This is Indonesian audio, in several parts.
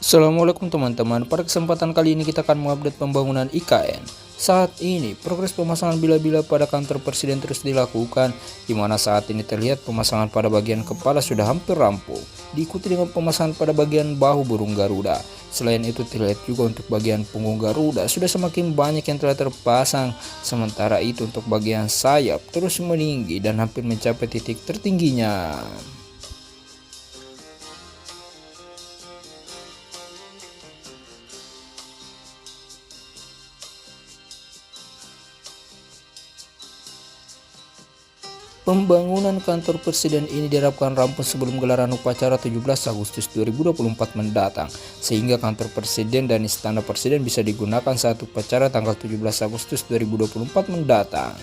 Assalamualaikum teman-teman, pada kesempatan kali ini kita akan mengupdate pembangunan IKN. Saat ini, progres pemasangan bila-bila pada kantor presiden terus dilakukan, di mana saat ini terlihat pemasangan pada bagian kepala sudah hampir rampung, diikuti dengan pemasangan pada bagian bahu burung Garuda. Selain itu terlihat juga untuk bagian punggung Garuda sudah semakin banyak yang telah terpasang, sementara itu untuk bagian sayap terus meninggi dan hampir mencapai titik tertingginya. Pembangunan kantor presiden ini diharapkan rampung sebelum gelaran upacara 17 Agustus 2024 mendatang, sehingga kantor presiden dan istana presiden bisa digunakan saat upacara tanggal 17 Agustus 2024 mendatang.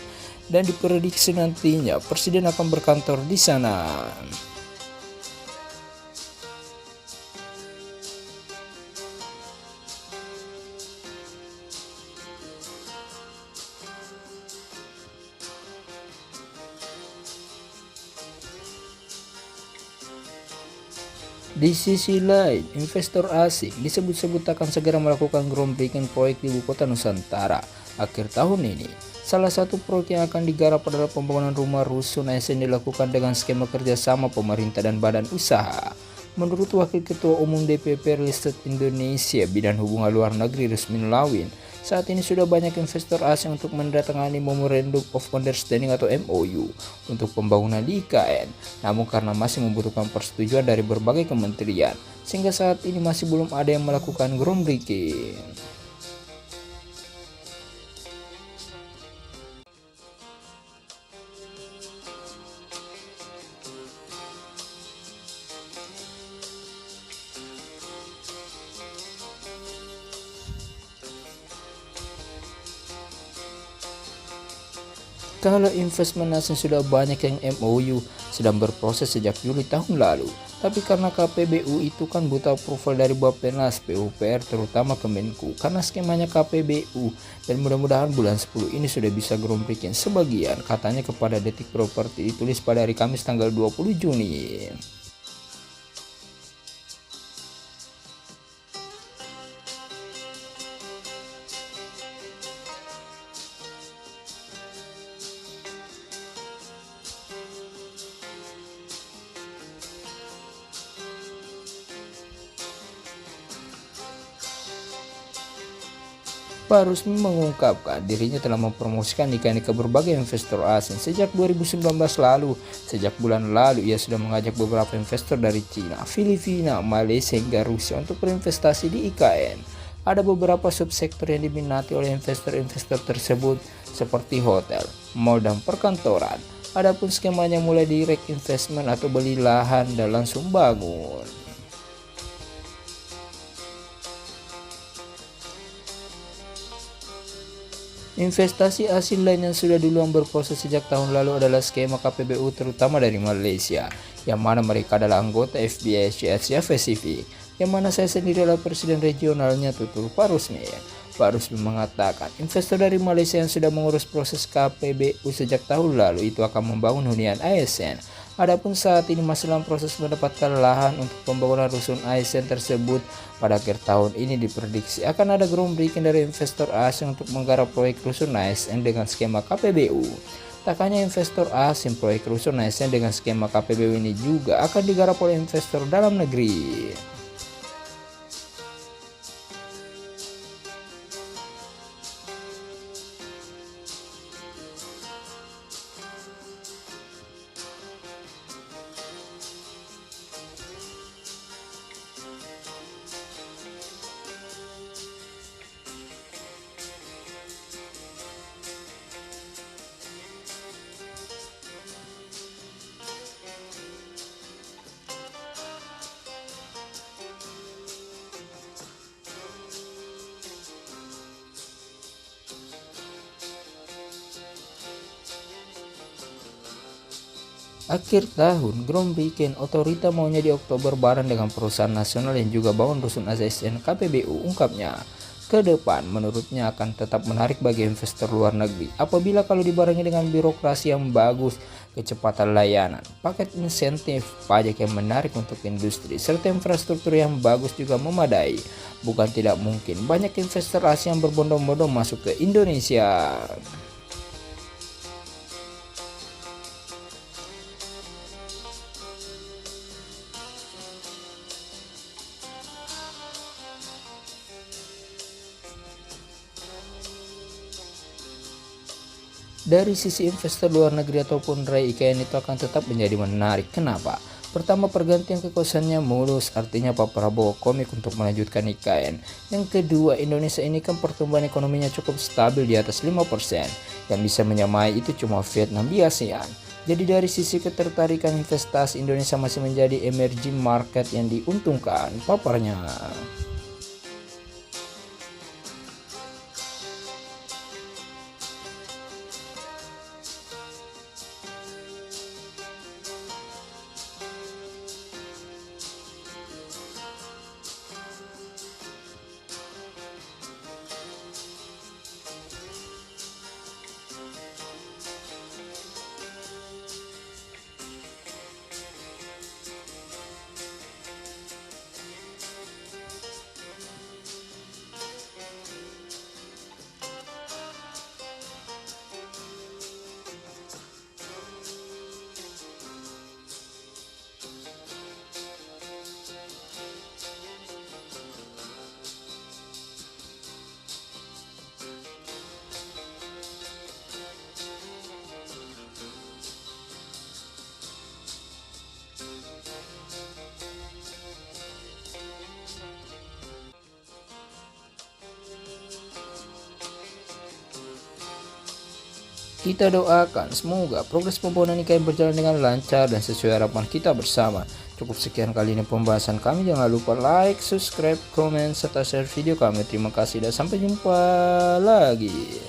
Dan diprediksi nantinya presiden akan berkantor di sana. Di sisi lain, investor asing disebut-sebut akan segera melakukan groundbreaking proyek di ibu kota Nusantara akhir tahun ini. Salah satu proyek yang akan digarap adalah pembangunan rumah rusun ASN dilakukan dengan skema kerjasama pemerintah dan badan usaha. Menurut Wakil Ketua Umum DPP Real Estate Indonesia Bidang Hubungan Luar Negeri Rusmin Lawin, saat ini sudah banyak investor asing untuk mendatangani Memorandum of Understanding atau MOU untuk pembangunan di IKN. Namun karena masih membutuhkan persetujuan dari berbagai kementerian, sehingga saat ini masih belum ada yang melakukan groundbreaking. Kalau investment asing sudah banyak yang MOU sedang berproses sejak Juli tahun lalu, tapi karena KPBU itu kan butuh approval dari Bappenas, PUPR terutama Kemenku karena skemanya KPBU, dan mudah-mudahan bulan 10 ini sudah bisa groundbreaking sebagian, katanya kepada Detik Property ditulis pada hari Kamis tanggal 20 Juni. Pak Rusmi mengungkapkan dirinya telah mempromosikan IKN ke berbagai investor asing sejak 2019 lalu. Sejak bulan lalu ia sudah mengajak beberapa investor dari Cina, Filipina, Malaysia hingga Rusia untuk berinvestasi di IKN. Ada beberapa subsektor yang diminati oleh investor-investor tersebut seperti hotel, mal dan perkantoran. Adapun skemanya mulai direct investment atau beli lahan dan langsung bangun. Investasi asing lain yang sudah duluan berproses sejak tahun lalu adalah skema KPBU terutama dari Malaysia, yang mana mereka adalah anggota FBIC Asia Pasifik, yang mana saya sendiri adalah presiden regionalnya tutur Pak Rusmi. Pak Rusmi mengatakan investor dari Malaysia yang sudah mengurus proses KPBU sejak tahun lalu itu akan membangun hunian ASN. Adapun saat ini masih dalam proses mendapatkan lahan untuk pembangunan rusun ASN tersebut. Pada akhir tahun ini diprediksi akan ada groundbreaking dari investor asing untuk menggarap proyek rusun ASN dengan skema KPBU. Tak hanya investor asing, proyek rusun ASN dengan skema KPBU ini juga akan digarap oleh investor dalam negeri. Akhir tahun, groundbreaking otorita maunya di Oktober bareng dengan perusahaan nasional yang juga bangun rusun ASN KPBU, ungkapnya. ke depan menurutnya akan tetap menarik bagi investor luar negeri apabila kalau dibarengi dengan birokrasi yang bagus, kecepatan layanan, paket insentif, pajak yang menarik untuk industri, serta infrastruktur yang bagus juga memadai. Bukan tidak mungkin banyak investor asing yang berbondong-bondong masuk ke Indonesia. Dari sisi investor luar negeri ataupun raih IKN itu akan tetap menjadi menarik. Kenapa? Pertama, pergantian kekuasaannya mulus, artinya Pak Prabowo komik untuk melanjutkan IKN. Yang kedua, Indonesia ini kan pertumbuhan ekonominya cukup stabil di atas 5%. Yang bisa menyamai itu cuma Vietnam di ASEAN. Jadi dari sisi ketertarikan investasi, Indonesia masih menjadi emerging market yang diuntungkan paparnya. Kita doakan semoga progres pembangunan IKN berjalan dengan lancar dan sesuai harapan kita bersama. Cukup sekian kali ini pembahasan kami. Jangan lupa like, subscribe, komen, serta share video kami. Terima kasih dan sampai jumpa lagi.